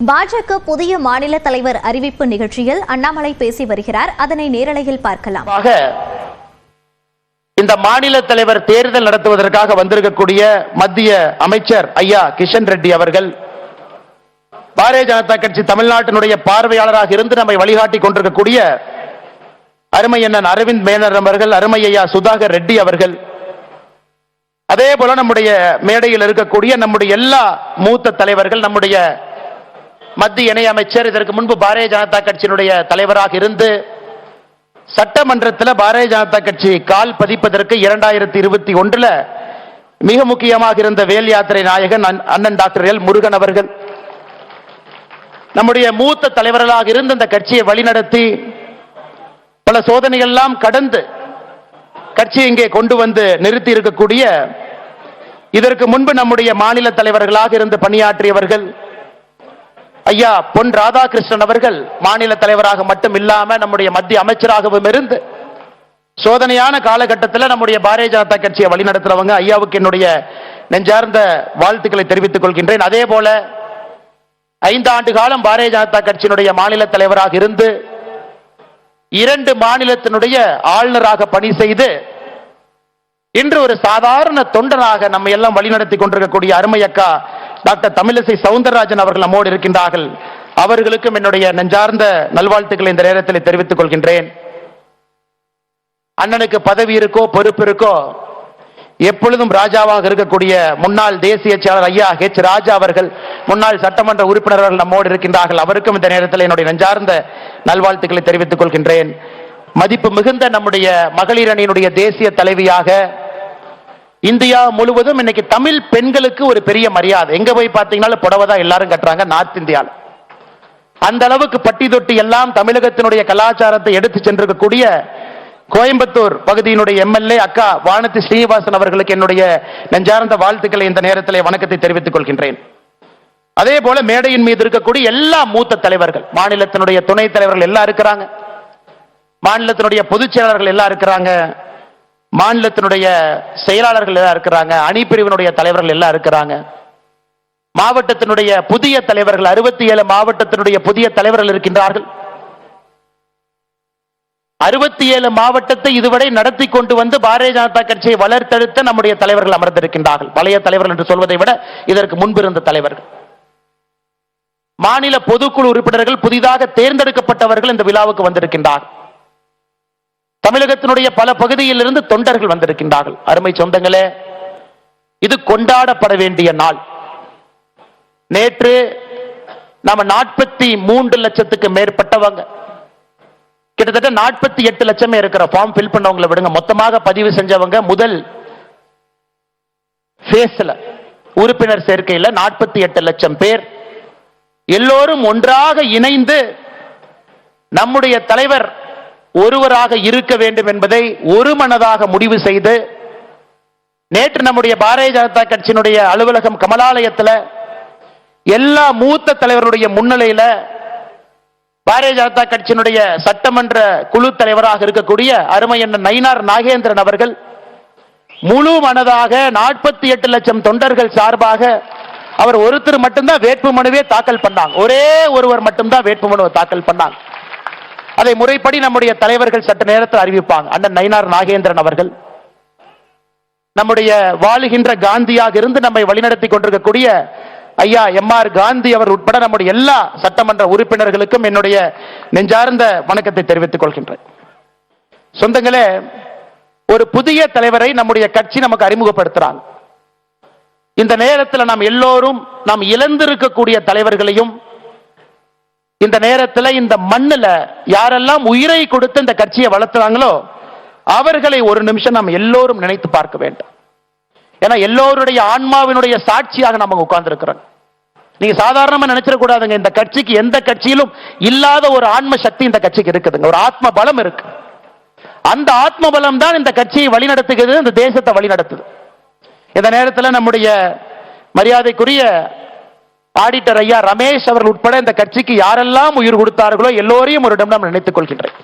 பாஜக புதிய மாநில தலைவர் அறிவிப்பு நிகழ்ச்சியில் அண்ணாமலை பேசி வருகிறார். அதனை நேரலையில் பார்க்கலாம். இந்த மாநில தலைவர் தேர்தல் நடத்துவதற்காக வந்திருக்கக்கூடிய மத்திய அமைச்சர் ஐயா கிஷன் ரெட்டி அவர்கள் பாரதிய ஜனதா கட்சி தமிழ்நாட்டினுடைய பார்வையாளராக இருந்து நம்மை வழிகாட்டி கொண்டிருக்கக்கூடிய அருமை அண்ணன் அரவிந்த் மேனர் அவர்கள், அருமை ஐயா சுதாகர் ரெட்டி அவர்கள், அதே போல நம்முடைய மேடையில் இருக்கக்கூடிய நம்முடைய எல்லா மூத்த தலைவர்கள், நம்முடைய மத்திய இணை அமைச்சர், இதற்கு முன்பு பாரதிய ஜனதா கட்சியினுடைய தலைவராக இருந்து சட்டமன்றத்தில் பாரதிய ஜனதா கட்சி கால் பதிப்பதற்கு 2021 மிக முக்கியமாக இருந்த வேல் யாத்திரை நாயகன் அண்ணன் டாக்டர் எல் முருகன் அவர்கள், நம்முடைய மூத்த தலைவர்களாக இருந்து இந்த கட்சியை வழிநடத்தி பல சோதனைகள் எல்லாம் கடந்து கட்சியை இங்கே கொண்டு வந்து நிறுத்தி இருக்கக்கூடிய, இதற்கு முன்பு நம்முடைய மாநில தலைவர்களாக இருந்து பணியாற்றியவர்கள் ஐயா பொன் ராதாகிருஷ்ணன் அவர்கள் மாநில தலைவராக மட்டும் இல்லாம நம்முடைய மத்திய அமைச்சராகவும் இருந்து சோதனையான காலகட்டத்தில் நம்முடைய பாரதிய ஜனதா கட்சியை வழிநடத்துறவங்க ஐயாவுக்கு என்னுடைய நெஞ்சார்ந்த வாழ்த்துக்களை தெரிவித்துக் கொள்கின்றேன். அதே போல 5 ஆண்டு காலம் பாரதிய ஜனதா கட்சியினுடைய மாநில தலைவராக இருந்து 2 மாநிலத்தினுடைய ஆளுநராக பணி செய்து இன்று ஒரு சாதாரண தொண்டனாக நம்ம எல்லாம் வழிநடத்தி கொண்டிருக்கக்கூடிய அருமை அக்கா டாக்டர் தமிழிசை சவுந்தரராஜன் அவர்கள் நம்மோடு இருக்கின்றார்கள். அவர்களுக்கும் என்னுடைய நெஞ்சார்ந்த நல்வாழ்த்துக்களை இந்த நேரத்தில் தெரிவித்துக் கொள்கின்றேன். அண்ணனுக்கு பதவி இருக்கோ பொறுப்பு இருக்கோ, எப்பொழுதும் ராஜாவாக இருக்கக்கூடிய முன்னாள் தேசிய செயலாளர் ஐயா ஹெச் ராஜா அவர்கள், முன்னாள் சட்டமன்ற உறுப்பினர்கள் நம்மோடு இருக்கின்றார்கள். அவருக்கும் இந்த நேரத்தில் என்னுடைய நெஞ்சார்ந்த நல்வாழ்த்துக்களை தெரிவித்துக் கொள்கின்றேன். மதிப்பு மிகுந்த நம்முடைய மகளிர் அணியினுடைய தேசிய தலைவியாக இந்தியா முழுவதும் இன்னைக்கு தமிழ் பெண்களுக்கு ஒரு பெரிய மரியாதை. எங்க போய் பார்த்தீங்கன்னா புடவை தான் எல்லாரும் கட்டுறாங்க நார்த் இந்தியாவில். அந்த அளவுக்கு பட்டி தொட்டி எல்லாம் தமிழகத்தினுடைய கலாச்சாரத்தை எடுத்து சென்றிருக்கக்கூடிய கோயம்புத்தூர் பகுதியினுடைய எம்எல்ஏ அக்கா வானதி ஸ்ரீனிவாசன் அவர்களுக்கு என்னுடைய நெஞ்சார்ந்த வாழ்த்துக்களை இந்த நேரத்தில் வணக்கத்தை தெரிவித்துக் கொள்கின்றேன். அதே போல மேடையின் மீது இருக்கக்கூடிய எல்லா மூத்த தலைவர்கள், மாநிலத்தினுடைய துணைத் தலைவர்கள் எல்லாம் இருக்கிறாங்க, மாநிலத்தினுடைய பொதுச் செயலாளர்கள் எல்லாம் இருக்கிறாங்க, மாநிலத்தினுடைய செயலாளர்கள் எல்லாம் இருக்கிறாங்க, அணிப்பிரிவினுடைய தலைவர்கள் எல்லாம் இருக்கிறாங்க, மாவட்டத்தினுடைய புதிய தலைவர்கள் 67 மாவட்டத்தினுடைய புதிய தலைவர்கள் இருக்கின்றார்கள். 67 மாவட்டத்தை இதுவரை நடத்தி கொண்டு வந்து பாரதிய ஜனதா கட்சியை வளர்த்தெடுத்த நம்முடைய தலைவர்கள் அமர்ந்திருக்கின்றார்கள். பழைய தலைவர்கள் என்று சொல்வதை விட இதற்கு முன்பு இருந்த தலைவர்கள், மாநில பொதுக்குழு உறுப்பினர்கள், புதிதாக தேர்ந்தெடுக்கப்பட்டவர்கள் இந்த விழாவுக்கு வந்திருக்கின்றார்கள். தமிழகத்தினுடைய பல பகுதியில் இருந்து தொண்டர்கள் வந்திருக்கின்றார்கள். அருமை சொந்தங்களே, இது கொண்டாடப்பட வேண்டிய நாள். நேற்று நாம 43 லட்சத்துக்கு மேற்பட்டவங்க, கிட்டத்தட்ட 48 லட்சமே இருக்கிற ஃபார்ம் ஃபில் பண்ணவங்களை விடுங்க, மொத்தமாக பதிவு செஞ்சவங்க முதல் பேஸ்ல உறுப்பினர் சேர்க்கையில் 48 லட்சம் பேர் எல்லோரும் ஒன்றாக இணைந்து நம்முடைய தலைவர் ஒருவராக இருக்க வேண்டும் என்பதை ஒரு மனதாக முடிவு செய்து நேற்று நம்முடைய பாரதிய ஜனதா கட்சியினுடைய அலுவலகம் கமலாலயத்தில் எல்லா மூத்த தலைவருடைய முன்னிலையில் பாரதிய ஜனதா கட்சியினுடைய சட்டமன்ற குழு தலைவராக இருக்கக்கூடிய அருமை அண்ணன் நயினார் நாகேந்திரன் அவர்கள் முழு மனதாக 48 லட்சம் தொண்டர்கள் சார்பாக அவர் ஒருத்தர் மட்டும்தான் வேட்புமனுவே தாக்கல் பண்ணாங்க. ஒரே ஒருவர் மட்டும்தான் வேட்புமனுவை தாக்கல் பண்ணாங்க. அதை முறைப்படி நம்முடைய தலைவர்கள் சற்று நேரத்தில் அறிவிப்பாங்க. அண்ணன் நயினார் நாகேந்திரன் அவர்கள் நம்முடைய வாழுகின்ற காந்தியாக இருந்து நம்மை வழிநடத்தி கொண்டிருக்கக்கூடிய ஐயா எம்.ஆர். காந்தி அவர் உட்பட நம்முடைய எல்லா சட்டமன்ற உறுப்பினர்களுக்கும் என்னுடைய நெஞ்சார்ந்த வணக்கத்தை தெரிவித்துக் கொள்கின்றேன். சொந்தங்களே, ஒரு புதிய தலைவரை நம்முடைய கட்சி நமக்கு அறிமுகப்படுத்துறாங்க. இந்த நேரத்தில் நாம் எல்லோரும் நாம் இழந்திருக்கக்கூடிய தலைவர்களையும், இந்த நேரத்தில் இந்த மண்ணில் யாரெல்லாம் உயிரை கொடுத்து இந்த கட்சியை வளர்த்துறாங்களோ அவர்களை ஒரு நிமிஷம் நாம் எல்லோரும் நினைத்து பார்க்க வேண்டும். ஏன்னா எல்லோருடைய ஆன்மாவினுடைய சாட்சியாக நம்ம உட்கார்ந்து இருக்கிறோம். நீங்க சாதாரணமா நினைச்சிடக்கூடாதுங்க, இந்த கட்சிக்கு எந்த கட்சியிலும் இல்லாத ஒரு ஆன்ம சக்தி இந்த கட்சிக்கு இருக்குதுங்க, ஒரு ஆத்ம பலம் இருக்கு. அந்த ஆத்ம பலம் தான் இந்த கட்சியை வழிநடத்துகிறது, இந்த தேசத்தை வழிநடத்துது. இந்த நேரத்தில் நம்முடைய மரியாதைக்குரிய ஆடிட்டர் ஐயா ரமேஷ் அவர்கள் உட்பட இந்த கட்சிக்கு யாரெல்லாம் உயிர் கொடுத்தார்களோ எல்லோரையும் ஒரு இடம் நினைத்துக் கொள்கின்றேன்.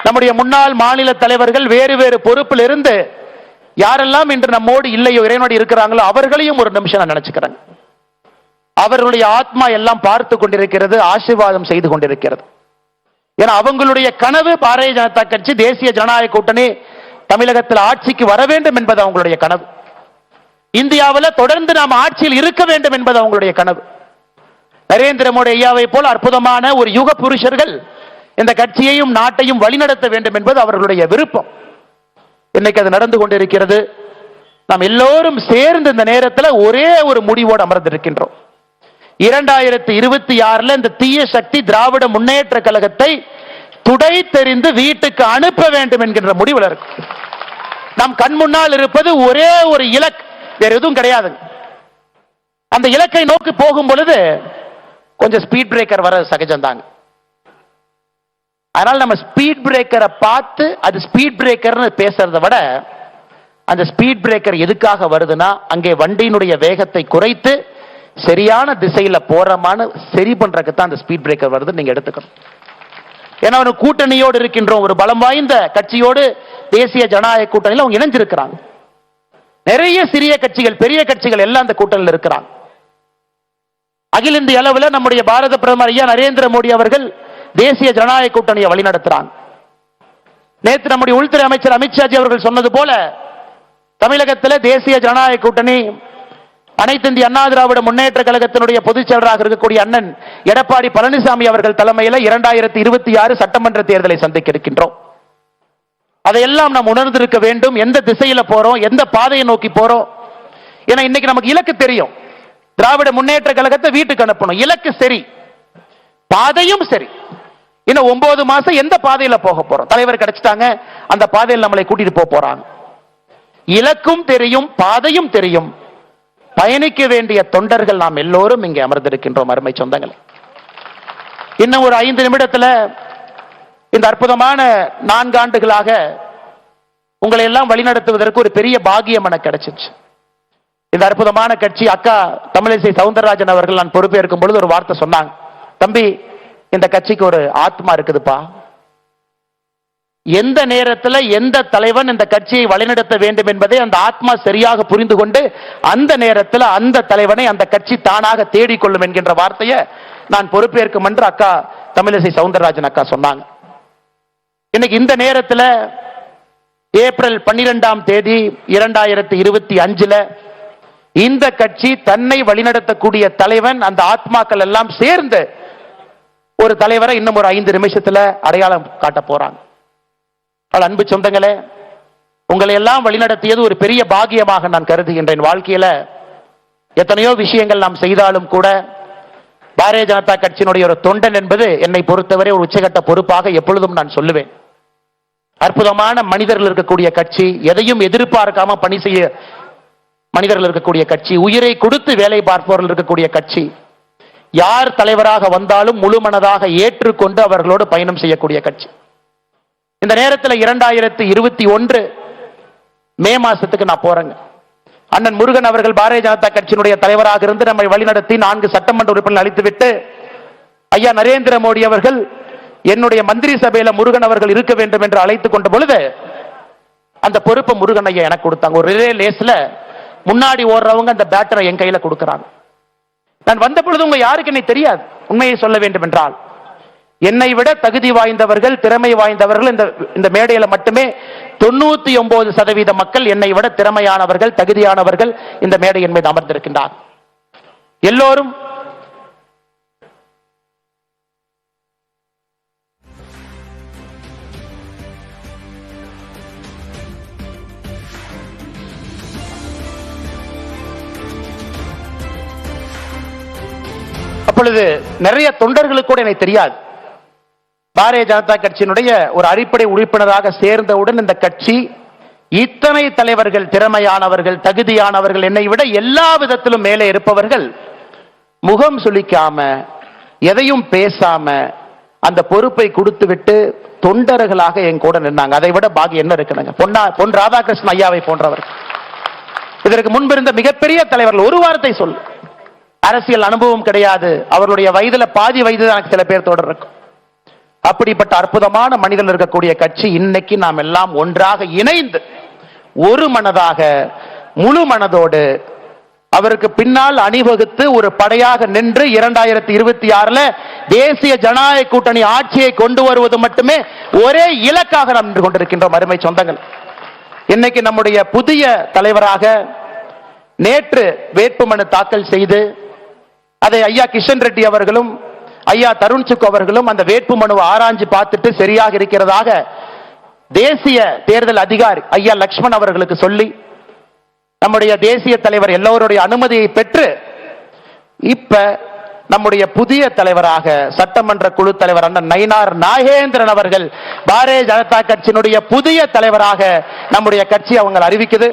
நம்முடைய முன்னாள் மாநில தலைவர்கள் வேறு வேறு பொறுப்பில் இருந்து யாரெல்லாம் இன்று நம்மோடு இல்லையோ இறைவனோடு இருக்கிறாங்களோ அவர்களையும் ஒரு நிமிஷம் நான் நினைச்சுக்கிறேன். அவர்களுடைய ஆத்மா எல்லாம் பார்த்து கொண்டிருக்கிறது, ஆசீர்வாதம் செய்து கொண்டிருக்கிறது. ஏன்னா அவங்களுடைய கனவு பாரதிய ஜனதா கட்சி தேசிய ஜனநாயக கூட்டணி தமிழகத்தில் ஆட்சிக்கு வர வேண்டும் என்பது அவங்களுடைய கனவு. இந்தியாவில் தொடர்ந்து நாம் ஆட்சியில் இருக்க வேண்டும் என்பது அவங்களுடைய கனவு. நரேந்திர மோடி ஐயாவை போல் அற்புதமான ஒரு யுக புருஷர்கள் இந்த கட்சியையும் நாட்டையும் வழிநடத்த வேண்டும் என்பது அவர்களுடைய விருப்பம். இன்னைக்கு அது நடந்து கொண்டிருக்கிறது. நாம் எல்லோரும் சேர்ந்து இந்த நேரத்தில் ஒரே ஒரு முடிவோடு அமர்ந்திருக்கின்றோம். 2026 இந்த தீய சக்தி திராவிட முன்னேற்ற கழகத்தை துடை தெரிந்து வீட்டுக்கு அனுப்ப வேண்டும் என்கின்ற முடிவில் இருக்கும். நம் கண் முன்னால் இருப்பது ஒரே ஒரு இலக்கு, வேற எதுவும் கிடையாது. அந்த இலக்கை நோக்கி போகும் பொழுது கொஞ்சம் ஸ்பீட் பிரேக்கர் வர சகஜம்தாங்க. அதனால நம்ம ஸ்பீட் பிரேக்கரை பார்த்து அது ஸ்பீட் பிரேக்கர்னு பேசுறதை விட அந்த ஸ்பீட் பிரேக்கர் எதுக்காக வருதுன்னா அங்கே வண்டியினுடைய வேகத்தை குறைத்து சரியான திசையில போறமான சரி பண்றதுக்கு தான் அந்த ஸ்பீட் பிரேக்கர் வருது நீங்க எடுத்துக்கணும். ஏன்னா ஒரு கூட்டணியோடு இருக்கின்றோம், ஒரு பலம் வாய்ந்த கட்சியோடு தேசிய ஜனநாயக கூட்டணியில் அவங்க இணைஞ்சிருக்கிறாங்க. நிறைய சிறிய கட்சிகள் பெரிய கட்சிகள் எல்லாம் அந்த கூட்டணியில் இருக்கிறாங்க. அகில இந்திய அளவில் நம்முடைய பாரத பிரதமர் ஐயா நரேந்திர மோடி அவர்கள் தேசிய ஜனநாயக கூட்டணியை வழிநடத்துறாங்க. நேற்று நம்முடைய உள்துறை அமைச்சர் அமித்ஷாஜி அவர்கள் சொன்னது போல தமிழகத்தில் தேசிய ஜனநாயக கூட்டணி அனைத்து இந்திய அண்ணா திராவிட முன்னேற்ற கழகத்தினுடைய பொதுச் செயலராக இருக்கக்கூடிய அண்ணன் எடப்பாடி பழனிசாமி அவர்கள் தலைமையில் 2026 சட்டமன்ற தேர்தலை சந்திக்க இருக்கின்றோம். அதையெல்லாம் நாம் உணர்ந்திருக்க வேண்டும். எந்த திசையில போறோம், எந்த பாதையை நோக்கி போறோம். ஏன்னா இன்னைக்கு நமக்கு இலக்கு தெரியும், திராவிட முன்னேற்ற கழகத்தை வீட்டுக்கு அனுப்பணும். இலக்கு சரி, பாதையும் சரி. இன்னும் 9 மாசம் எந்த பாதையில போக போறோம்? தலைவர் கிடைச்சிட்டாங்க, அந்த பாதையில் நம்மளை கூட்டிட்டு போறாங்க. இலக்கும் தெரியும், பாதையும் தெரியும். பயணிக்க வேண்டிய தொண்டர்கள் நாம் எல்லோரும் இங்கே அமர்ந்திருக்கின்றோம். அருமை சொந்தங்கள், இன்னும் ஒரு 5 நிமிடத்தில் இந்த அற்புதமான 4 ஆண்டுகளாக உங்களை எல்லாம் வழிநடத்துவதற்கு ஒரு பெரிய பாக்கியம் எனக்கு கிடைச்சிச்சு. இந்த அற்புதமான கட்சி அக்கா தமிழிசை சவுந்தரராஜன் அவர்கள் நான் பொறுப்பேற்கும் பொழுது ஒரு வார்த்தை சொன்னாங்க, தம்பி இந்த கட்சிக்கு ஒரு ஆத்மா இருக்குதுப்பா. எந்த நேரத்தில் எந்த தலைவன் இந்த கட்சியை வழிநடத்த வேண்டும் என்பதை அந்த ஆத்மா சரியாக புரிந்து கொண்டு அந்த நேரத்தில் அந்த தலைவனை அந்த கட்சி தானாக தேடிக்கொள்ளும் என்கின்ற வார்த்தையை நான் பொறுப்பேற்கும் என்று அக்கா தமிழிசை சவுந்தரராஜன் அக்கா சொன்னாங்க. இன்னைக்கு இந்த நேரத்தில் ஏப்ரல் 12ஆம் தேதி 2025 இந்த கட்சி தன்னை வழிநடத்தக்கூடிய தலைவன் அந்த ஆத்மாக்கள் எல்லாம் சேர்ந்து ஒரு தலைவரை இன்னும் ஒரு 5 நிமிஷத்தில் அடையாளம் காட்ட போறாங்க. அன்பு சொந்தங்களே, உங்களை எல்லாம் வழிநடத்தியது ஒரு பெரிய பாக்கியமாக நான் கருதுகின்றேன். வாழ்க்கையில எத்தனையோ விஷயங்கள் நாம் செய்தாலும் கூட பாரதிய ஜனதா கட்சியினுடைய ஒரு தொண்டன் என்பது என்னை பொறுத்தவரை ஒரு உச்சகட்ட பொறுப்பாக எப்பொழுதும் நான் சொல்லுவேன். அற்புதமான மனிதர்கள் இருக்கக்கூடிய கட்சி, எதையும் எதிர்பார்க்காம பணி செய்ய மனிதர்கள் இருக்கக்கூடிய கட்சி, உயிரை கொடுத்து வேலை பார்ப்பவர்கள் இருக்கக்கூடிய கட்சி, யார் தலைவராக வந்தாலும் முழு மனதாக ஏற்றுக்கொண்டு அவர்களோடு பயணம் செய்யக்கூடிய கட்சி. இந்த நேரத்தில் 2021 மே மாசத்துக்கு நான் போறேங்க. அண்ணன் முருகன் அவர்கள் பாரதிய ஜனதா கட்சியினுடைய தலைவராக இருந்து நம்மை வழிநடத்தி 4 சட்டமன்ற உறுப்பினர்கள் அளித்துவிட்டு ஐயா நரேந்திர மோடி அவர்கள் என்னுடைய மந்திரி சபையில முருகன் அவர்கள் இருக்க வேண்டும் என்று அழைத்துக் கொண்ட பொழுது அந்த பொறுப்பை முருகன் ஐயா எனக்கு கொடுத்தாங்க. ஒரு ரிலே லேஸ்ல முன்னாடி ஓடுறவங்க அந்த பேட்டரை என் கையில கொடுக்கிறாங்க. நான் வந்த பொழுது உங்க யாருக்கு என்னை தெரியாது. உண்மையை சொல்ல வேண்டும் என்றால் என்னை விட தகுதி வாய்ந்தவர்கள், திறமை வாய்ந்தவர்கள் இந்த மேடையில மட்டுமே 99% மக்கள் என்னை விட திறமையானவர்கள், தகுதியானவர்கள் இந்த மேடையின் மீது அமர்ந்திருக்கின்றார். எல்லோரும் அப்பொழுது நிறைய தொண்டர்களுக்கு கூட எனக்கு தெரியாது. பாரதிய ஜனதா கட்சியினுடைய ஒரு அடிப்படை உறுப்பினராக சேர்ந்தவுடன் இந்த கட்சி இத்தனை தலைவர்கள், திறமையானவர்கள், தகுதியானவர்கள், என்னை விட எல்லா விதத்திலும் மேலே இருப்பவர்கள் முகம் சுளிக்காம எதையும் பேசாம அந்த பொறுப்பை கொடுத்து விட்டு தொண்டர்களாக என் கூட நின்னாங்க. அதை விட பாக்கி என்ன இருக்குங்க? பொன் ராதாகிருஷ்ணன் ஐயாவை போன்றவர், இதற்கு முன்பு இருந்த மிகப்பெரிய தலைவர்கள். ஒரு வார்த்தை சொல்லு, அரசியல் அனுபவம் கிடையாது, அவருடைய வயதுல பாதி வயது தான் சில பேர் தொடர் இருக்கும். அப்படிப்பட்ட அற்புதமான மனிதர்கள் இருக்கக்கூடிய கட்சி இன்னைக்கு நாம் எல்லாம் ஒன்றாக இணைந்து ஒரு மனதாக முழு மனதோடு அவருக்கு பின்னால் அணிவகுத்து ஒரு படையாக நின்று 2026 தேசிய ஜனநாயக கூட்டணி ஆட்சியை கொண்டு வருவது மட்டுமே ஒரே இலக்காக நாம் நின்று கொண்டிருக்கின்றோம். அருமை சொந்தங்கள், இன்னைக்கு நம்முடைய புதிய தலைவராக நேற்று வேட்புமனு தாக்கல் செய்து அதை ஐயா கிஷன் ரெட்டி அவர்களும் ஐயா தருண் சுக் அவர்களும் அந்த வேட்புமனுவை ஆராய்ஞ்சு பார்த்துட்டு சரியாக இருக்கிறதாக தேசிய தேர்தல் அதிகாரி ஐயா லக்ஷ்மண் அவர்களுக்கு சொல்லி நம்முடைய தேசிய தலைவர் எல்லோருடைய அனுமதியை பெற்று இப்ப நம்முடைய புதிய தலைவராக சட்டமன்ற குழு தலைவர் அண்ணன் நயினார் நாகேந்திரன் அவர்கள் பாரதிய ஜனதா கட்சியினுடைய புதிய தலைவராக நம்முடைய கட்சி அவங்க அறிவிக்குது.